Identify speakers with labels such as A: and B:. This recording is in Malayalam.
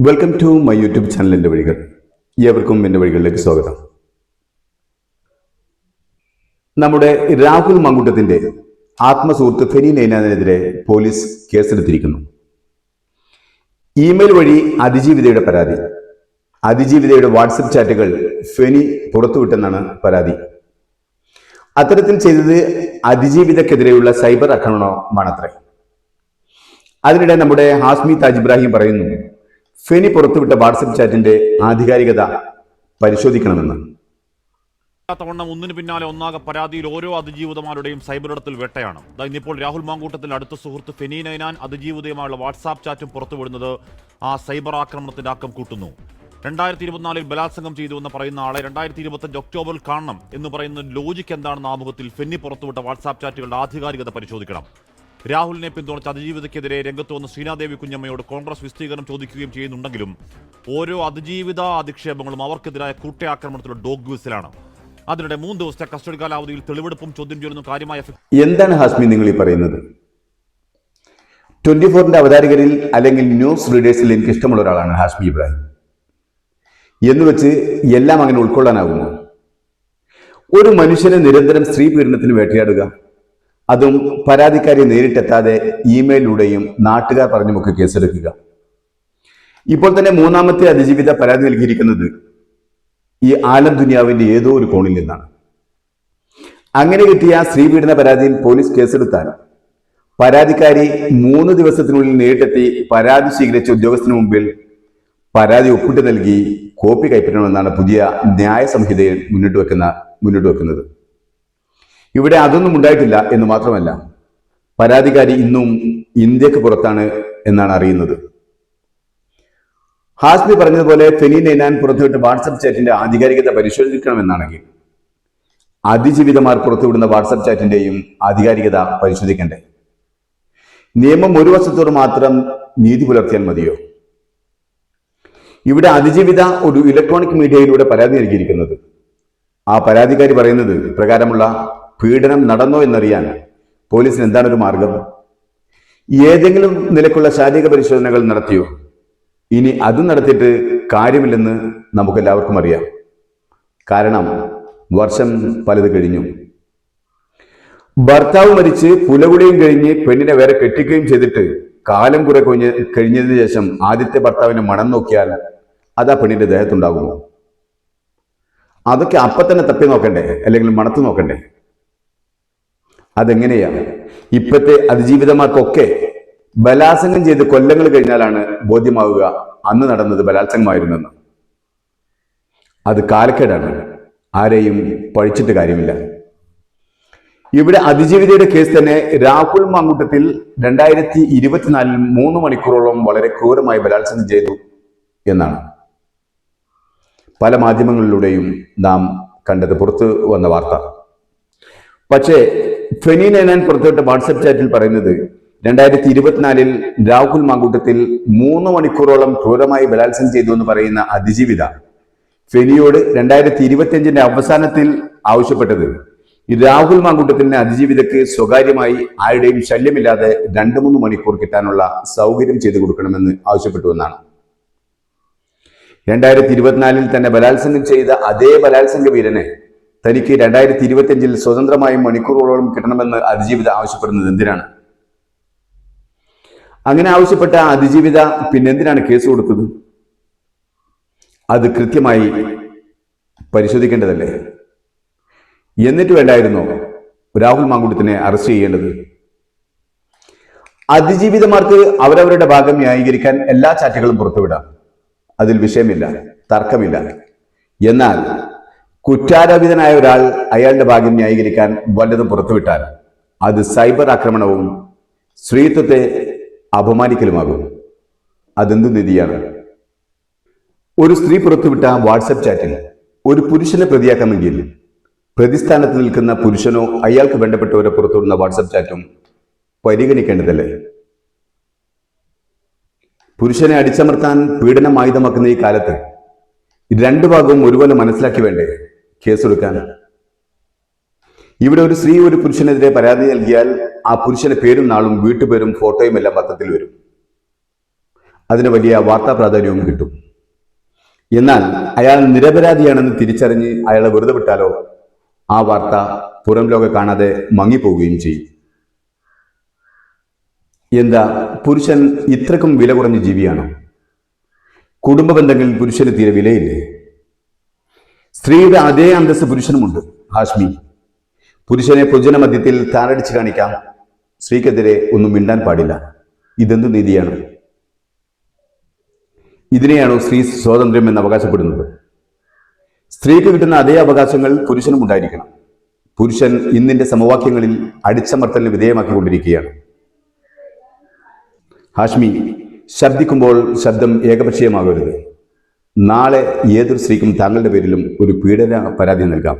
A: Welcome to my YouTube channel എൻ്റെ വഴികൾ. ഏവർക്കും എൻ്റെ വഴികളിലേക്ക് സ്വാഗതം. നമ്മുടെ രാഹുൽ മാങ്കൂട്ടത്തിന്റെ ആത്മസുഹൃത്ത് ഫെനി നൈനാനെതിരെ പോലീസ് കേസെടുത്തിരിക്കുന്നു. ഇമെയിൽ വഴി അതിജീവിതയുടെ പരാതി. അതിജീവിതയുടെ വാട്സപ്പ് ചാറ്റുകൾ ഫെനി പുറത്തുവിട്ടെന്നാണ് പരാതി. അത്തരത്തിൽ ചെയ്തത് അതിജീവിതക്കെതിരെയുള്ള സൈബർ ആക്രമണമാണത്രേ. അതിനിടെ നമ്മുടെ ഹാസ്മി താജ് ഇബ്രാഹിം പറയുന്നു, ഫെനി പുറത്തുവിട്ട വാട്സപ്പ് ചാറ്റിന്റെ ആധികാരികത പരിശോധിക്കണമെന്ന്.
B: തവണ ഒന്നിനു പിന്നാലെ ഒന്നാകെ പരാതിയിൽ ഓരോ അതിജീവിതമാരുടെയും സൈബറിടത്തിൽ വേട്ടയാണ്. ഇന്നിപ്പോൾ രാഹുൽ മാങ്കൂട്ടത്തിന്റെ അടുത്ത സുഹൃത്ത് ഫെനി നൈനാൻ അതിജീവിതയുമായുള്ള വാട്സാപ്പ് ചാറ്റും പുറത്തുവിടുന്നത് ആ സൈബർ ആക്രമണത്തിന്റെ ആക്കം കൂട്ടുന്നു. 2024 ബലാത്സംഗം ചെയ്തു എന്ന് പറയുന്ന ആളെ 2025 ഒക്ടോബറിൽ കാണണം എന്ന് പറയുന്ന ലോജിക്ക് എന്താണെന്ന ആമുഖത്തിൽ ഫെനി പുറത്തുവിട്ട വാട്സാപ്പ് ചാറ്റുകളുടെ ആധികാരികത പരിശോധിക്കണം. രാഹുലിനെ പിന്തുണച്ച് അതിജീവിതയ്ക്കെതിരെ രംഗത്ത് വന്ന ശ്രീനാദേവി കുഞ്ഞമ്മയോട് കോൺഗ്രസ് വിസ്തീർണം ചോദിക്കുകയും ചെയ്യുന്നുണ്ടെങ്കിലും ഓരോ അതിജീവിത അധിക്ഷേപങ്ങളും അവർക്കെതിരായ കൂട്ടയാക്രമണത്തിലുള്ള ഡോഗ് വിസിലാണ്. അതിനിടെ 3 ദിവസത്തെ കസ്റ്റഡി കാലാവധിയിൽ തെളിവെടുപ്പും ചോദ്യം ചെയ്യലും കാര്യമായ
A: എന്താണ് ഹാസ്മി നിങ്ങൾ ഈ പറയുന്നത്? 24ന്റെ അവതാരകരിൽ അല്ലെങ്കിൽ ന്യൂസ് റീഡേഴ്സിൽ എനിക്ക് ഇഷ്ടമുള്ള ഒരാളാണ് ഹാസ്മി ഇബ്രാഹിം. എന്ന് വെച്ച് എല്ലാം അങ്ങനെ ഉൾക്കൊള്ളാനാകുമോ? ഒരു മനുഷ്യനെ നിരന്തരം സ്ത്രീ പീഡനത്തിന് വേട്ടയാടുക, അതും പരാതിക്കാരെ നേരിട്ടെത്താതെ ഇമെയിലൂടെയും നാട്ടുകാർ പറഞ്ഞുമൊക്കെ കേസെടുക്കുക. ഇപ്പോൾ തന്നെ 3ാമത്തെ അതിജീവിത പരാതി നൽകിയിരിക്കുന്നത് ഈ ആലം ദുനിയാവിന്റെ ഏതോ ഒരു കോണിൽ നിന്നാണ്. അങ്ങനെ കിട്ടിയ സ്ത്രീപീഡന പരാതിയിൽ പോലീസ് കേസെടുത്താൽ പരാതിക്കാരി 3 ദിവസത്തിനുള്ളിൽ നേരിട്ടെത്തി പരാതി സ്വീകരിച്ച ഉദ്യോഗസ്ഥന് മുമ്പിൽ പരാതി ഒപ്പിട്ട് നൽകി കോപ്പി കൈപ്പറ്റണമെന്നാണ് പുതിയ ന്യായ സംഹിതയിൽ മുന്നോട്ട് വെക്കുന്നത്. ഇവിടെ അതൊന്നും ഉണ്ടായിട്ടില്ല എന്ന് മാത്രമല്ല, പരാതിക്കാരി ഇന്നും ഇന്ത്യക്ക് പുറത്താണ് എന്നാണ് അറിയുന്നത്. ഹാസ്മി പറഞ്ഞതുപോലെ ഫെനി നൈനാൻ പുറത്തുവിട്ട വാട്സപ്പ് ചാറ്റിന്റെ ആധികാരികത പരിശോധിക്കണമെന്നാണെങ്കിൽ അതിജീവിതമാർ പുറത്തുവിടുന്ന വാട്സപ്പ് ചാറ്റിന്റെയും ആധികാരികത പരിശോധിക്കണ്ടേ? നിയമം ഒരു വശത്തോട് മാത്രം നീതി പുലർത്തിയാൽ മതിയോ? ഇവിടെ അതിജീവിത ഒരു ഇലക്ട്രോണിക് മീഡിയയിലൂടെ പരാതി നൽകിയിരിക്കുന്നത്. ആ പരാതിക്കാരി പറയുന്നത് പ്രകാരമുള്ള പീഡനം നടന്നോ എന്നറിയാൻ പോലീസിന് എന്താണ് ഒരു മാർഗം? ഏതെങ്കിലും നിലക്കുള്ള ശാരീരിക പരിശോധനകൾ നടത്തിയോ? ഇനി അതും നടത്തിയിട്ട് കാര്യമില്ലെന്ന് നമുക്കെല്ലാവർക്കും അറിയാം. കാരണം വർഷം പലത് കഴിഞ്ഞു. ഭർത്താവ് മരിച്ച് പുലകുടിയും കഴിഞ്ഞ് പെണ്ണിനെ വേറെ കെട്ടിക്കുകയും ചെയ്തിട്ട് കാലം കുറെ കഴിഞ്ഞതിന് ശേഷം ആദ്യത്തെ ഭർത്താവിനെ മണം നോക്കിയാൽ അത് ആ പെണ്ണിന്റെ ദേഹത്തുണ്ടാകുമോ? അതൊക്കെ അപ്പൊ തന്നെ തപ്പി നോക്കണ്ടേ, അല്ലെങ്കിൽ മണത്ത് നോക്കണ്ടേ? അതെങ്ങനെയാണ്? ഇപ്പോഴത്തെ അതിജീവിതമാർക്കൊക്കെ ബലാത്സംഗം ചെയ്ത് കൊല്ലങ്ങൾ കഴിഞ്ഞാലാണ് ബോധ്യമാവുക അന്ന് നടന്നത് ബലാത്സംഗമായിരുന്നെന്ന്. അത് കാലക്കേടാണ്. ആരെയും പഴിച്ചിട്ട് കാര്യമില്ല. ഇവിടെ അതിജീവിതയുടെ കേസ് തന്നെ രാഹുൽ മാങ്കൂട്ടത്തിൽ 2024 3 മണിക്കൂറോളം വളരെ ക്രൂരമായി ബലാത്സംഗം ചെയ്തു എന്നാണ് പല മാധ്യമങ്ങളിലൂടെയും നാം കണ്ടത്, പുറത്തു വന്ന വാർത്ത. പക്ഷേ ഫെനി നൈനാൻ പുറത്തുവിട്ട വാട്സപ്പ് ചാറ്റിൽ പറയുന്നത് 2024 രാഹുൽ മാങ്കൂട്ടത്തിൽ 3 മണിക്കൂറോളം ക്രൂരമായി ബലാത്സംഗം ചെയ്തു എന്ന് പറയുന്ന അതിജീവിത ഫെനിയോട് 2025 അവസാനത്തിൽ ആവശ്യപ്പെട്ടത് രാഹുൽ മാങ്കൂട്ടത്തിന് അതിജീവിതയ്ക്ക് സ്വകാര്യമായി ആരുടെയും ശല്യമില്ലാതെ 2-3 മണിക്കൂർ കിട്ടാനുള്ള സൗകര്യം ചെയ്തു കൊടുക്കണമെന്ന് ആവശ്യപ്പെട്ടു എന്നാണ്. 2024 തന്നെ ബലാത്സംഗം ചെയ്ത അതേ ബലാത്സംഗ വീരനെ തനിക്ക് 2025 സ്വതന്ത്രമായി മണിക്കൂറുകളോളം കിട്ടണമെന്ന് അതിജീവിത ആവശ്യപ്പെടുന്നത് എന്തിനാണ്? അങ്ങനെ ആവശ്യപ്പെട്ട അതിജീവിത പിന്നെന്തിനാണ് കേസ് കൊടുത്തത്? അത് കൃത്യമായി പരിശോധിക്കേണ്ടതല്ലേ? എന്നിട്ട് വേണ്ടായിരുന്നോ രാഹുൽ മാങ്കൂട്ടത്തിനെ അറസ്റ്റ് ചെയ്യേണ്ടത്? അതിജീവിതമാർക്ക് അവരവരുടെ ഭാഗം ന്യായീകരിക്കാൻ എല്ലാ ചാറ്റുകളും പുറത്തുവിടാം, അതിൽ വിഷയമില്ല, തർക്കമില്ല. എന്നാൽ കുറ്റാരോപിതനായ ഒരാൾ അയാളുടെ ഭാഗ്യം ന്യായീകരിക്കാൻ വല്ലതും പുറത്തുവിട്ടാൽ അത് സൈബർ ആക്രമണവും സ്ത്രീത്വത്തെ അപമാനിക്കലുമാകും. അതെന്തു നീതിയാണ്? ഒരു സ്ത്രീ പുറത്തുവിട്ട വാട്സപ്പ് ചാറ്റിൽ ഒരു പുരുഷനെ പ്രതിയാക്കാമെങ്കിൽ പ്രതിസ്ഥാനത്ത് നിൽക്കുന്ന പുരുഷനോ അയാൾക്ക് വേണ്ടപ്പെട്ടവരോ പുറത്തുവിടുന്ന വാട്സപ്പ് ചാറ്റും പരിഗണിക്കേണ്ടതല്ലേ? പുരുഷനെ അടിച്ചമർത്താൻ പീഡനം ആയുധമാക്കുന്ന ഈ കാലത്ത് 2 ഭാഗവും ഒരുപോലെ മനസ്സിലാക്കി വേണ്ടേ കേസെടുക്കാൻ? ഇവിടെ ഒരു സ്ത്രീ ഒരു പുരുഷനെതിരെ പരാതി നൽകിയാൽ ആ പുരുഷന്റെ പേരും നാളും വീട്ടുപേരും ഫോട്ടോയും എല്ലാം പത്രത്തിൽ വരും. അതിന് വലിയ വാർത്താ പ്രാധാന്യവും കിട്ടും. എന്നാൽ അയാൾ നിരപരാധിയാണെന്ന് തിരിച്ചറിഞ്ഞ് അയാളെ വെറുതെ വിട്ടാലോ ആ വാർത്ത പുറം ലോകം കാണാതെ മങ്ങിപ്പോവുകയും ചെയ്യും. എന്താ പുരുഷൻ ഇത്രക്കും വില കുറഞ്ഞ ജീവിയാണോ? കുടുംബ ബന്ധങ്ങളിൽ പുരുഷന് തീരെ വിലയില്ലേ? സ്ത്രീയുടെ അതേ അന്തസ്സ് പുരുഷനുമുണ്ട്. ഹാഷ്മി, പുരുഷനെ പൊതുജനമധ്യത്തിൽ താറടിച്ച് കാണിക്കാം, സ്ത്രീക്കെതിരെ ഒന്നും മിണ്ടാൻ പാടില്ല. ഇതെന്ത് നീതിയാണ്? ഇതിനെയാണോ സ്ത്രീ സ്വാതന്ത്ര്യം എന്ന് അവകാശപ്പെടുന്നത്? സ്ത്രീക്ക് കിട്ടുന്ന അതേ അവകാശങ്ങൾ പുരുഷനും ഉണ്ടായിരിക്കണം. പുരുഷൻ ഇന്നിന്റെ സമവാക്യങ്ങളിൽ അടിച്ചമർത്തലിന് വിധേയമാക്കിക്കൊണ്ടിരിക്കുകയാണ്. ഹാഷ്മി, ശബ്ദിക്കുമ്പോൾ ശബ്ദം ഏകപക്ഷീയമാകരുത്. നാളെ ഏതൊരു സ്ത്രീക്കും താങ്കളുടെ പേരിലും ഒരു പീഡന പരാതി നൽകാം.